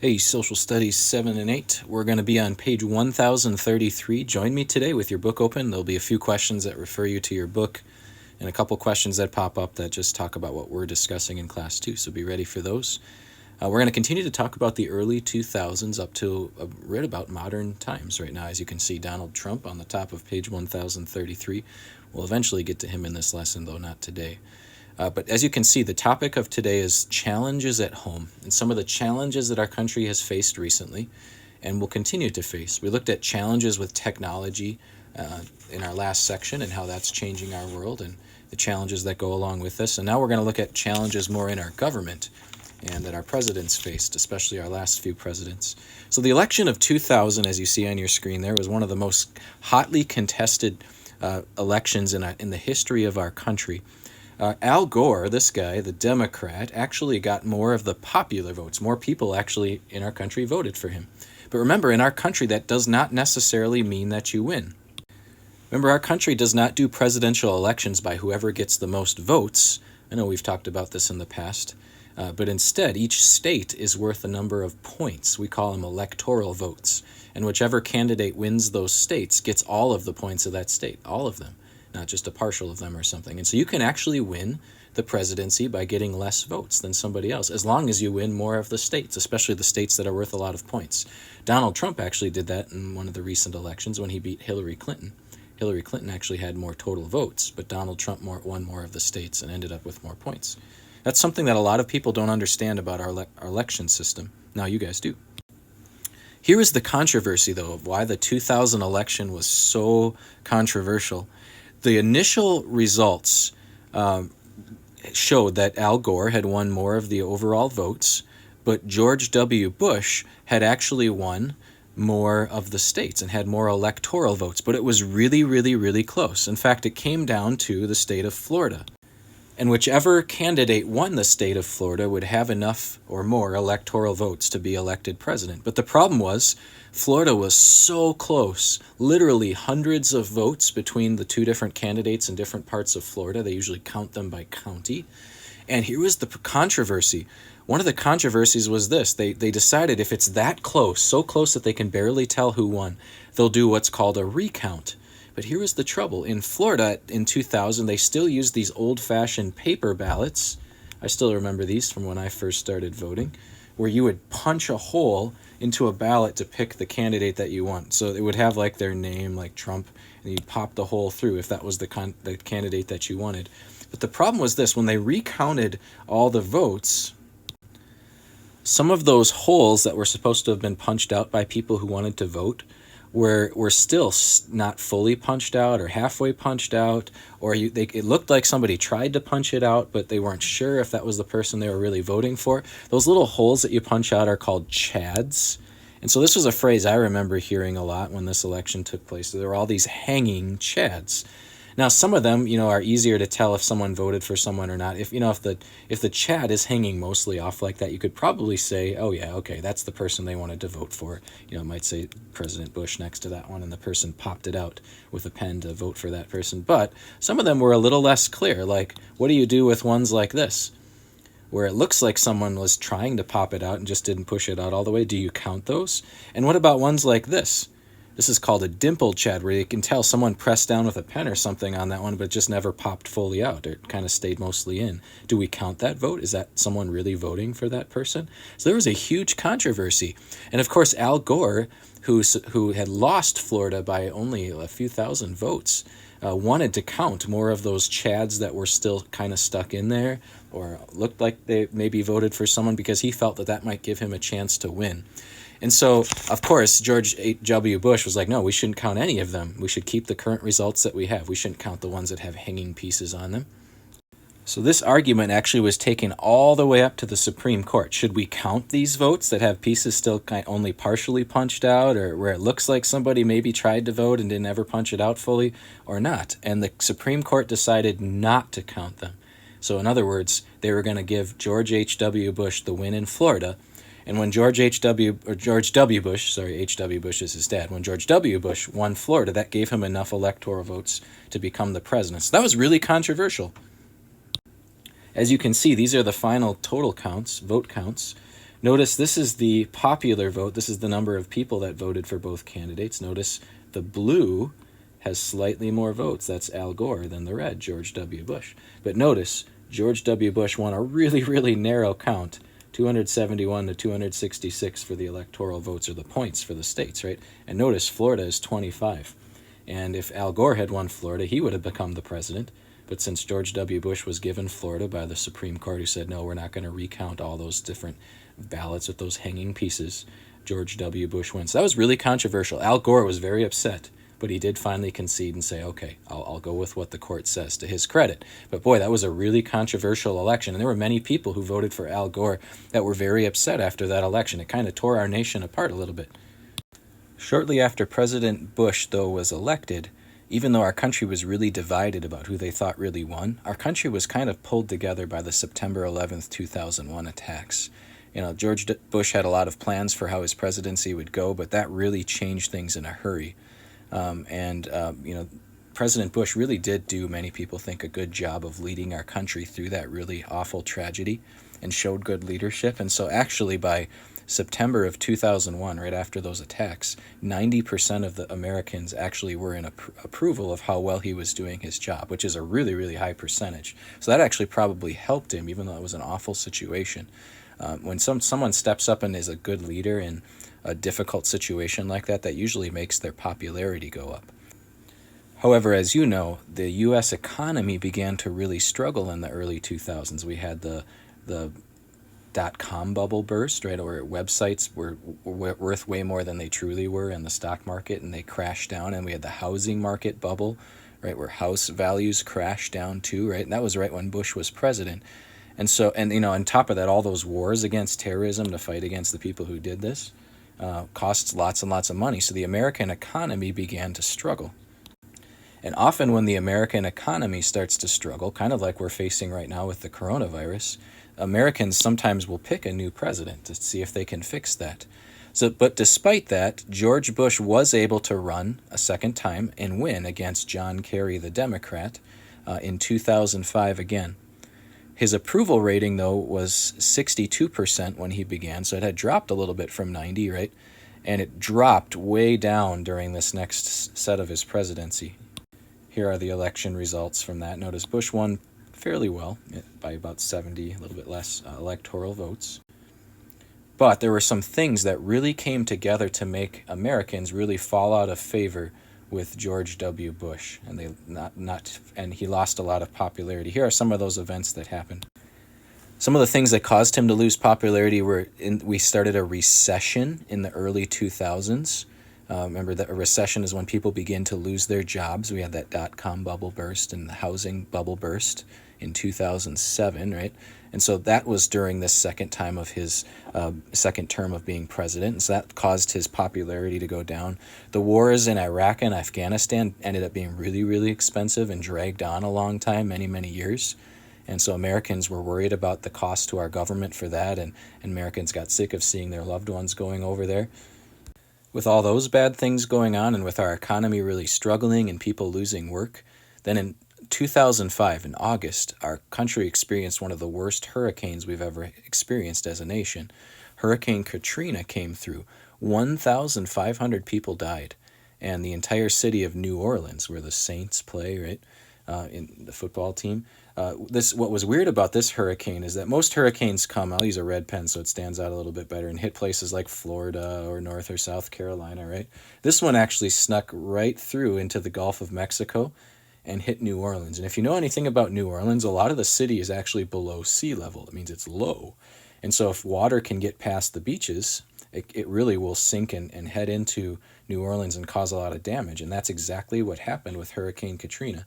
Hey, Social Studies 7 and 8. We're going to be on page 1033. Join me today with your book open. There'll be a few questions that refer you to your book and a couple questions that pop up that just talk about what we're discussing in class too, so be ready for those. We're going to continue to talk about the early 2000s up to right about modern times right now. As you can see, Donald Trump on the top of page 1033. We'll eventually get to him in this lesson, though not today. But as you can see, the topic of today is challenges at home and some of the challenges that our country has faced recently and will continue to face. We looked at challenges with technology in our last section and how that's changing our world and the challenges that go along with this. And now we're going to look at challenges more in our government and that our presidents faced, especially our last few presidents. So the election of 2000, as you see on your screen there, was one of the most hotly contested elections in the history of our country. Al Gore, this guy, the Democrat, actually got more of the popular votes. More people actually in our country voted for him. But remember, in our country, that does not necessarily mean that you win. Remember, our country does not do presidential elections by whoever gets the most votes. I know we've talked about this in the past. But instead, each state is worth a number of points. We call them electoral votes. And whichever candidate wins those states gets all of the points of that state, all of them, not just a partial of them or something. And so you can actually win the presidency by getting less votes than somebody else, as long as you win more of the states, especially the states that are worth a lot of points. Donald Trump actually did that in one of the recent elections when he beat Hillary Clinton. Hillary Clinton actually had more total votes, but Donald Trump won more of the states and ended up with more points. That's something that a lot of people don't understand about our election system. Now you guys do. Here is the controversy, though, of why the 2000 election was so controversial. The initial results showed that Al Gore had won more of the overall votes, but George W. Bush had actually won more of the states and had more electoral votes. But it was really, really, really close. In fact, it came down to the state of Florida. And whichever candidate won the state of Florida would have enough or more electoral votes to be elected president. But the problem was, Florida was so close, literally hundreds of votes between the two different candidates in different parts of Florida. They usually count them by county. And here was the controversy. One of the controversies was this. They decided if it's that close, so close that they can barely tell who won, they'll do what's called a recount. But here was the trouble. In Florida in 2000, they still used these old-fashioned paper ballots. I still remember these from when I first started voting, where you would punch a hole into a ballot to pick the candidate that you want. So it would have like their name, like Trump, and you'd pop the hole through if that was the candidate that you wanted. But the problem was this. When they recounted all the votes, some of those holes that were supposed to have been punched out by people who wanted to vote were still not fully punched out or halfway punched out, or it looked like somebody tried to punch it out, but they weren't sure if that was the person they were really voting for. Those little holes that you punch out are called chads. And so this was a phrase I remember hearing a lot when this election took place. There were all these hanging chads. Now, some of them, are easier to tell if someone voted for someone or not. If the chad is hanging mostly off like that, you could probably say, oh yeah, okay, that's the person they wanted to vote for. It might say President Bush next to that one, and the person popped it out with a pen to vote for that person. But some of them were a little less clear. Like, what do you do with ones like this, where it looks like someone was trying to pop it out and just didn't push it out all the way? Do you count those? And what about ones like this? This is called a dimple chad, where you can tell someone pressed down with a pen or something on that one, but just never popped fully out. It kind of stayed mostly in. Do we count that vote? Is that someone really voting for that person? So there was a huge controversy. And of course, Al Gore, who had lost Florida by only a few thousand votes, wanted to count more of those chads that were still kind of stuck in there or looked like they maybe voted for someone, because he felt that might give him a chance to win. And so, of course, George W. Bush was like, no, we shouldn't count any of them. We should keep the current results that we have. We shouldn't count the ones that have hanging pieces on them. So this argument actually was taken all the way up to the Supreme Court. Should we count these votes that have pieces still only partially punched out, or where it looks like somebody maybe tried to vote and didn't ever punch it out fully, or not? And the Supreme Court decided not to count them. So in other words, they were going to give George H.W. Bush the win in Florida. And when H.W. Bush is his dad, when George W. Bush won Florida, that gave him enough electoral votes to become the president. So that was really controversial. As you can see, these are the final total counts, vote counts. Notice this is the popular vote. This is the number of people that voted for both candidates. Notice the blue has slightly more votes. That's Al Gore than the red, George W. Bush. But notice George W. Bush won a really, really narrow count, 271 to 266 for the electoral votes, or the points for the states, right? And notice Florida is 25. And if Al Gore had won Florida, he would have become the president. But since George W. Bush was given Florida by the Supreme Court, who said, no, we're not going to recount all those different ballots with those hanging pieces, George W. Bush wins. That was really controversial. Al Gore was very upset, but he did finally concede and say, okay, I'll go with what the court says, to his credit. But boy, that was a really controversial election, and there were many people who voted for Al Gore that were very upset after that election. It kind of tore our nation apart a little bit. Shortly after President Bush, though, was elected, even though our country was really divided about who they thought really won, our country was kind of pulled together by the September 11th, 2001 attacks. George Bush had a lot of plans for how his presidency would go, but that really changed things in a hurry. President Bush really did do, many people think, a good job of leading our country through that really awful tragedy and showed good leadership. And so actually by September of 2001, right after those attacks, 90% of the Americans actually were in approval of how well he was doing his job, which is a really, really high percentage. So that actually probably helped him, even though it was an awful situation. When someone steps up and is a good leader in a difficult situation like that, that usually makes their popularity go up. However, as you know, the U.S. economy began to really struggle in the early 2000s. We had the dot-com bubble burst, right, where websites were worth way more than they truly were in the stock market, and they crashed down. And we had the housing market bubble, right, where house values crashed down too, right? And that was right when Bush was president. And so, on top of that, all those wars against terrorism to fight against the people who did this costs lots and lots of money. So the American economy began to struggle. And often when the American economy starts to struggle, kind of like we're facing right now with the coronavirus, Americans sometimes will pick a new president to see if they can fix that. But despite that, George Bush was able to run a second time and win against John Kerry, the Democrat, in 2005 again. His approval rating, though, was 62% when he began, so it had dropped a little bit from 90, right? And it dropped way down during this next set of his presidency. Here are the election results from that. Notice Bush won fairly well by about 70, a little bit less electoral votes. But there were some things that really came together to make Americans really fall out of favor with George W. Bush, and and he lost a lot of popularity. Here are some of those events that happened. Some of the things that caused him to lose popularity were we started a recession in the early 2000s. Remember that a recession is when people begin to lose their jobs. We had that dot-com bubble burst and the housing bubble burst in 2007, right? And so that was during this second time of his second term of being president. And so that caused his popularity to go down. The wars in Iraq and Afghanistan ended up being really, really expensive and dragged on a long time, many, many years. And so Americans were worried about the cost to our government for that, and Americans got sick of seeing their loved ones going over there. With all those bad things going on, and with our economy really struggling and people losing work, then in 2005, in August, our country experienced one of the worst hurricanes we've ever experienced as a nation. Hurricane Katrina came through. 1,500 people died, and the entire city of New Orleans, where the Saints play, right, in the football team. What was weird about this hurricane is that most hurricanes come, I'll use a red pen so it stands out a little bit better, and hit places like Florida or North or South Carolina, right? This one actually snuck right through into the Gulf of Mexico and hit New Orleans. And if you know anything about New Orleans, a lot of the city is actually below sea level. It means it's low. And so if water can get past the beaches, it really will sink and head into New Orleans and cause a lot of damage. And that's exactly what happened with Hurricane Katrina.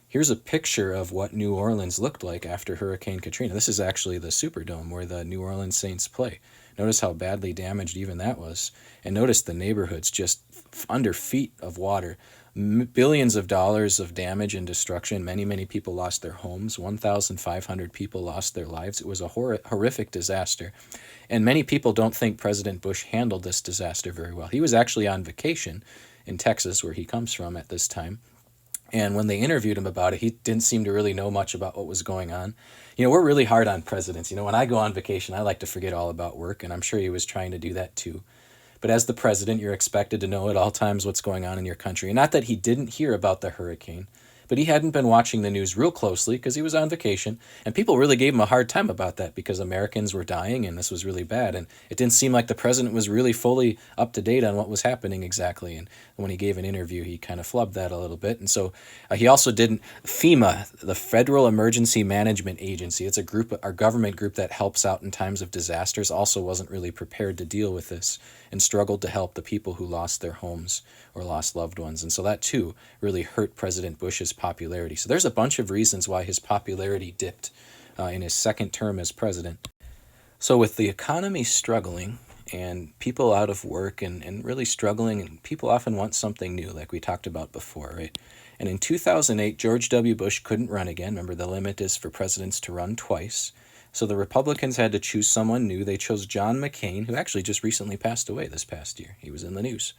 Here's a picture of what New Orleans looked like after Hurricane Katrina. This is actually the Superdome where the New Orleans Saints play. Notice how badly damaged even that was. And notice the neighborhoods just under feet of water. Billions of dollars of damage and destruction. Many, many people lost their homes. 1,500 people lost their lives. It was a horrific disaster. And many people don't think President Bush handled this disaster very well. He was actually on vacation in Texas, where he comes from at this time. And when they interviewed him about it, he didn't seem to really know much about what was going on. We're really hard on presidents. When I go on vacation, I like to forget all about work, and I'm sure he was trying to do that too. But as the president, you're expected to know at all times what's going on in your country. And not that he didn't hear about the hurricane, but he hadn't been watching the news real closely because he was on vacation. And people really gave him a hard time about that because Americans were dying and this was really bad. And it didn't seem like the president was really fully up to date on what was happening exactly. And when he gave an interview, he kind of flubbed that a little bit. And so he also didn't. FEMA, the Federal Emergency Management Agency, it's a group, our government group that helps out in times of disasters, also wasn't really prepared to deal with this and struggled to help the people who lost their homes or lost loved ones. And so that too really hurt President Bush's popularity. So there's a bunch of reasons why his popularity dipped in his second term as president. So with the economy struggling and people out of work and really struggling, and people often want something new, like we talked about before, right? And in 2008, George W. Bush couldn't run again. Remember, the limit is for presidents to run twice. So the Republicans had to choose someone new. They chose John McCain, who actually just recently passed away this past year. He was in the news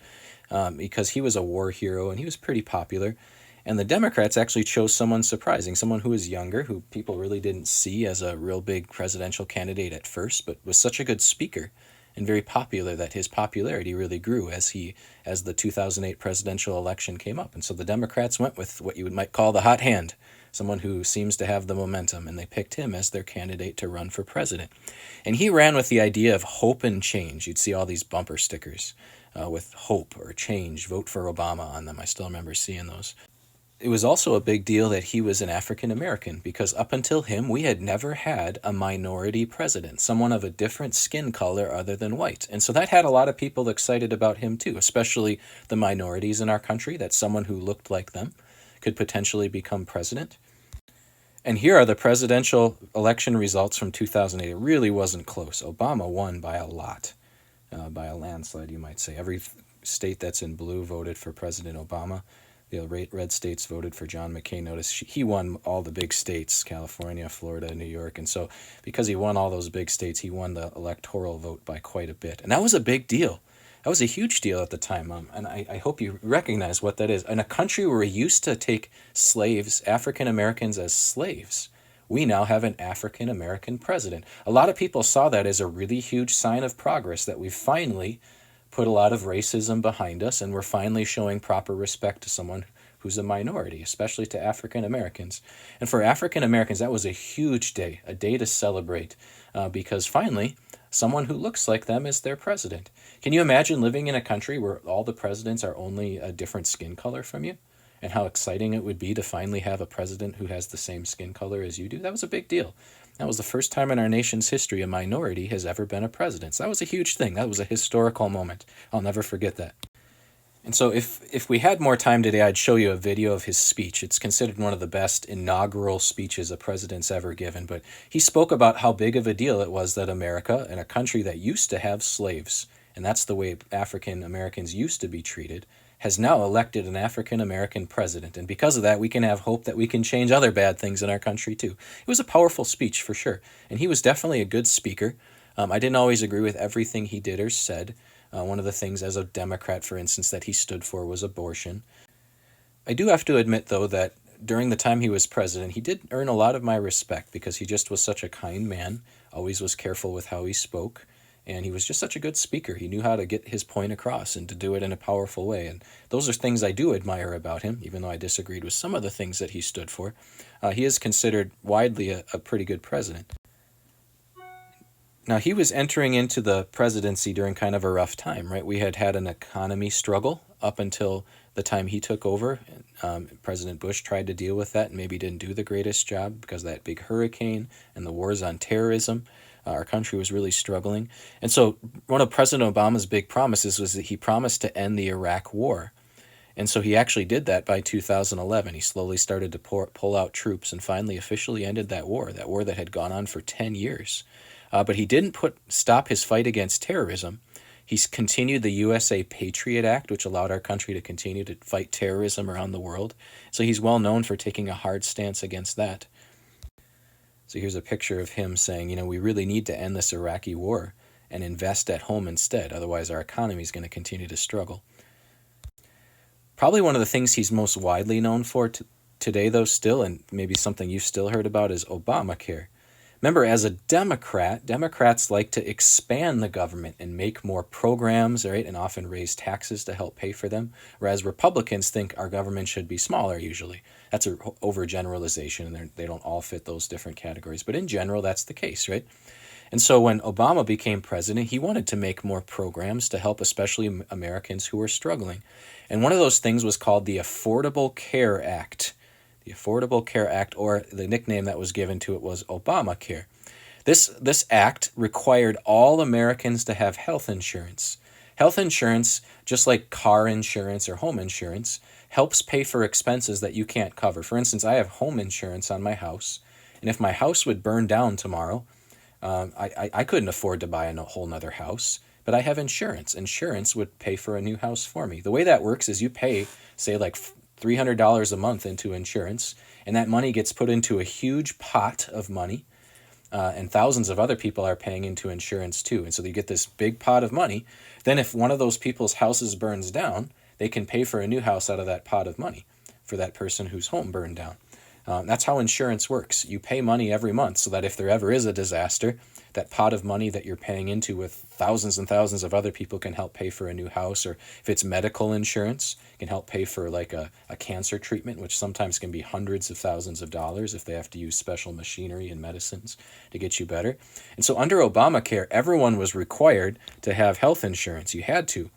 because he was a war hero and he was pretty popular. And the Democrats actually chose someone surprising, someone who was younger, who people really didn't see as a real big presidential candidate at first, but was such a good speaker and very popular that his popularity really grew as the 2008 presidential election came up. And so the Democrats went with what you might call the hot hand, someone who seems to have the momentum, and they picked him as their candidate to run for president. And he ran with the idea of hope and change. You'd see all these bumper stickers with hope or change, vote for Obama on them. I still remember seeing those. It was also a big deal that he was an African American because up until him, we had never had a minority president, someone of a different skin color other than white. And so that had a lot of people excited about him too, especially the minorities in our country, that someone who looked like them could potentially become president. And here are the presidential election results from 2008. It really wasn't close. Obama won by a lot, by a landslide, you might say. Every state that's in blue voted for President Obama. The red states voted for John McCain. Notice he won all the big states, California, Florida, New York. And so because he won all those big states, he won the electoral vote by quite a bit. And that was a big deal. That was a huge deal at the time. And I hope you recognize what that is. In a country where we used to take slaves, African Americans, as slaves, we now have an African American president. A lot of people saw that as a really huge sign of progress, that we've finally put a lot of racism behind us, and we're finally showing proper respect to someone who's a minority, especially to African Americans. And for African Americans, that was a huge day, a day to celebrate, because finally, someone who looks like them is their president. Can you imagine living in a country where all the presidents are only a different skin color from you? And how exciting it would be to finally have a president who has the same skin color as you do? That was a big deal. That was the first time in our nation's history a minority has ever been a president. So that was a huge thing. That was a historical moment. I'll never forget that. And so if we had more time today, I'd show you a video of his speech. It's considered one of the best inaugural speeches a president's ever given. But he spoke about how big of a deal it was that America, in a country that used to have slaves, and that's the way African Americans used to be treated, has now elected an African American president. And because of that, we can have hope that we can change other bad things in our country too. It was a powerful speech for sure. And he was definitely a good speaker. I didn't always agree with everything he did or said. One of the things as a Democrat, for instance, that he stood for was abortion. I do have to admit, though, that during the time he was president, he did earn a lot of my respect because he just was such a kind man, always was careful with how he spoke. And he was just such a good speaker. He knew how to get his point across and to do it in a powerful way. And those are things I do admire about him, even though I disagreed with some of the things that he stood for. He is considered widely a pretty good president. Now, he was entering into the presidency during kind of a rough time, right? We had had an economy struggle up until the time he took over. President Bush tried to deal with that and maybe didn't do the greatest job because of that big hurricane and the wars on terrorism. Our country was really struggling. And so one of President Obama's big promises was that he promised to end the Iraq War. And so he actually did that by 2011. He slowly started to pull out troops and finally officially ended that war that had gone on for 10 years. But he didn't stop his fight against terrorism. He's continued the USA Patriot Act, which allowed our country to continue to fight terrorism around the world. So he's well known for taking a hard stance against that. So here's a picture of him saying, we really need to end this Iraqi war and invest at home instead. Otherwise, our economy is going to continue to struggle. Probably one of the things he's most widely known for today, though, still, and maybe something you've still heard about, is Obamacare. Remember, as a Democrat, Democrats like to expand the government and make more programs, right, and often raise taxes to help pay for them, whereas Republicans think our government should be smaller usually. That's an overgeneralization, and they don't all fit those different categories, but in general, that's the case, right? And so when Obama became president, he wanted to make more programs to help especially Americans who were struggling. And one of those things was called the Affordable Care Act. The Affordable Care Act, or the nickname that was given to it was Obamacare. This act required all Americans to have health insurance. Health insurance, just like car insurance or home insurance, helps pay for expenses that you can't cover. For instance, I have home insurance on my house, and if my house would burn down tomorrow, I couldn't afford to buy a whole nother house, but I have insurance. Insurance would pay for a new house for me. The way that works is you pay, say, like $300 a month into insurance, and that money gets put into a huge pot of money, and thousands of other people are paying into insurance too. And so you get this big pot of money. Then if one of those people's houses burns down, they can pay for a new house out of that pot of money for that person whose home burned down. That's how insurance works. You pay money every month so that if there ever is a disaster, that pot of money that you're paying into with thousands and thousands of other people can help pay for a new house. Or if it's medical insurance, can help pay for like a cancer treatment, which sometimes can be hundreds of thousands of dollars if they have to use special machinery and medicines to get you better. And so under Obamacare, everyone was required to have health insurance. You had to.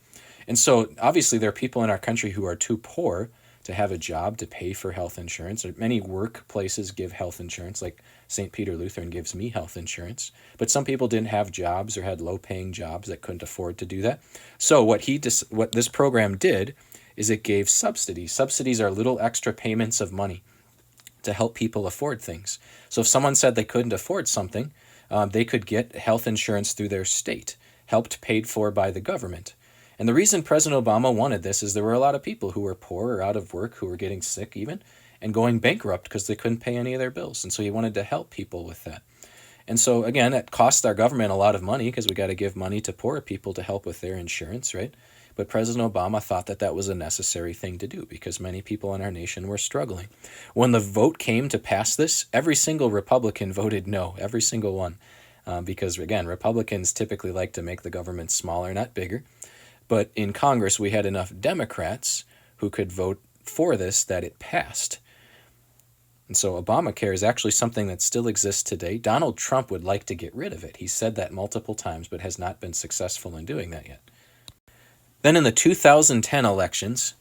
And so obviously there are people in our country who are too poor to have a job to pay for health insurance. Many workplaces give health insurance, like St. Peter Lutheran gives me health insurance. But some people didn't have jobs or had low-paying jobs that couldn't afford to do that. So what this program did is it gave subsidies. Subsidies are little extra payments of money to help people afford things. So if someone said they couldn't afford something, they could get health insurance through their state, helped paid for by the government. And the reason President Obama wanted this is there were a lot of people who were poor or out of work, who were getting sick even, and going bankrupt because they couldn't pay any of their bills. And so he wanted to help people with that. And so, again, it costs our government a lot of money because we got to give money to poor people to help with their insurance, right? But President Obama thought that that was a necessary thing to do because many people in our nation were struggling. When the vote came to pass this, every single Republican voted no, every single one. Because, again, Republicans typically like to make the government smaller, not bigger. But in Congress, we had enough Democrats who could vote for this that it passed. And so Obamacare is actually something that still exists today. Donald Trump would like to get rid of it. He said that multiple times, but has not been successful in doing that yet. Then in the 2010 elections,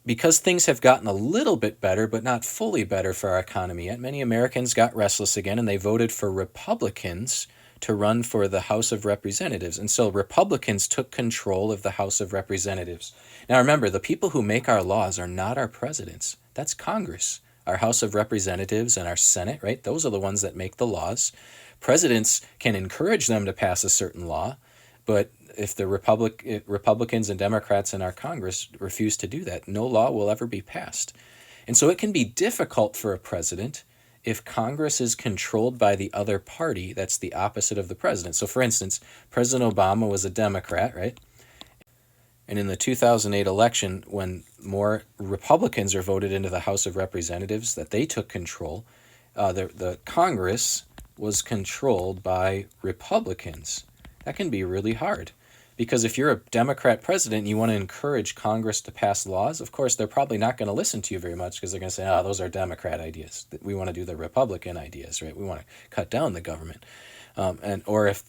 because things have gotten a little bit better, but not fully better for our economy yet, many Americans got restless again, and they voted for Republicans to run for the House of Representatives. And so Republicans took control of the House of Representatives. Now remember, the people who make our laws are not our presidents. That's Congress. Our House of Representatives and our Senate, right? Those are the ones that make the laws. Presidents can encourage them to pass a certain law, but if the Republicans and Democrats in our Congress refuse to do that, no law will ever be passed. And so it can be difficult for a president if Congress is controlled by the other party that's the opposite of the president. So for instance, President Obama was a Democrat, right? And in the 2008 election, when more Republicans are voted into the House of Representatives, that they took control, the Congress was controlled by Republicans. That can be really hard. Because if you're a Democrat president and you want to encourage Congress to pass laws, of course, they're probably not going to listen to you very much because they're going to say, those are Democrat ideas. We want to do the Republican ideas, right? We want to cut down the government. Or if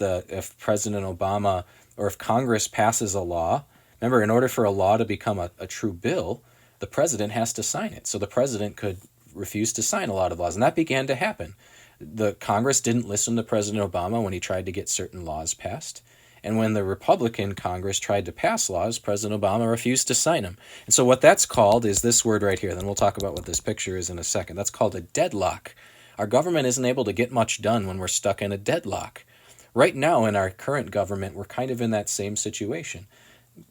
President Obama, or if Congress passes a law, remember, in order for a law to become a true bill, the president has to sign it. So the president could refuse to sign a lot of laws, and that began to happen. The Congress didn't listen to President Obama when he tried to get certain laws passed. And when the Republican Congress tried to pass laws, President Obama refused to sign them. And so what that's called is this word right here. Then we'll talk about what this picture is in a second. That's called a deadlock. Our government isn't able to get much done when we're stuck in a deadlock. Right now in our current government, we're kind of in that same situation.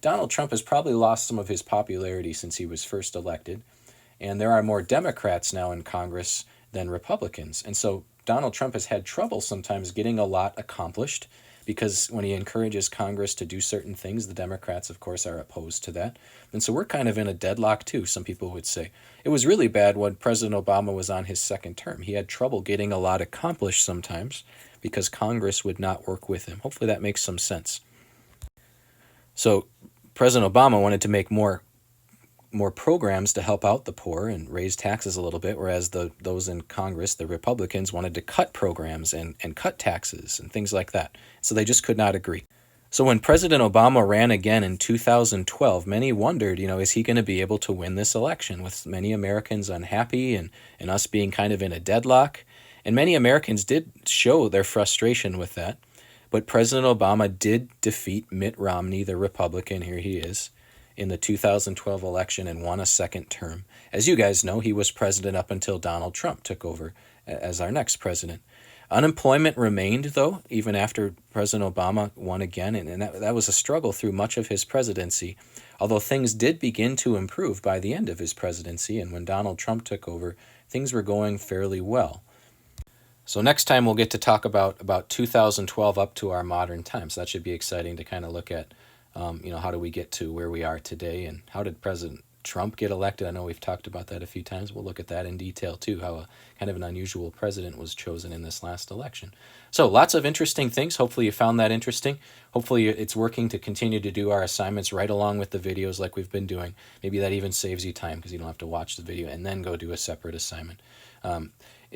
Donald Trump has probably lost some of his popularity since he was first elected. And there are more Democrats now in Congress than Republicans. And so Donald Trump has had trouble sometimes getting a lot accomplished because when he encourages Congress to do certain things, the Democrats, of course, are opposed to that. And so we're kind of in a deadlock, too, some people would say. It was really bad when President Obama was on his second term. He had trouble getting a lot accomplished sometimes because Congress would not work with him. Hopefully that makes some sense. So President Obama wanted to make more programs to help out the poor and raise taxes a little bit, whereas those in Congress, the Republicans, wanted to cut programs and cut taxes and things like that. So they just could not agree. So when President Obama ran again in 2012, many wondered, is he going to be able to win this election, with many Americans unhappy and us being kind of in a deadlock. And many Americans did show their frustration with that. But President Obama did defeat Mitt Romney, the Republican, here he is, in the 2012 election and won a second term. As you guys know, he was president up until Donald Trump took over as our next president. Unemployment remained, though, even after President Obama won again, and that was a struggle through much of his presidency, although things did begin to improve by the end of his presidency, and when Donald Trump took over, things were going fairly well. So next time we'll get to talk about 2012 up to our modern times. So that should be exciting to kind of look at, how do we get to where we are today, and how did President Trump get elected? I know we've talked about that a few times. We'll look at that in detail too, how a kind of an unusual president was chosen in this last election. So lots of interesting things. Hopefully you found that interesting. Hopefully it's working to continue to do our assignments right along with the videos like we've been doing. Maybe that even saves you time because you don't have to watch the video and then go do a separate assignment.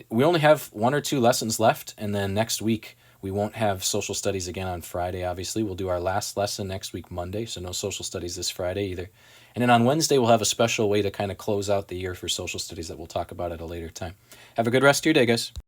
We only have 1 or 2 lessons left, and then next week we won't have social studies again on Friday, obviously. We'll do our last lesson next week, Monday, so no social studies this Friday either. And then on Wednesday, we'll have a special way to kind of close out the year for social studies that we'll talk about at a later time. Have a good rest of your day, guys.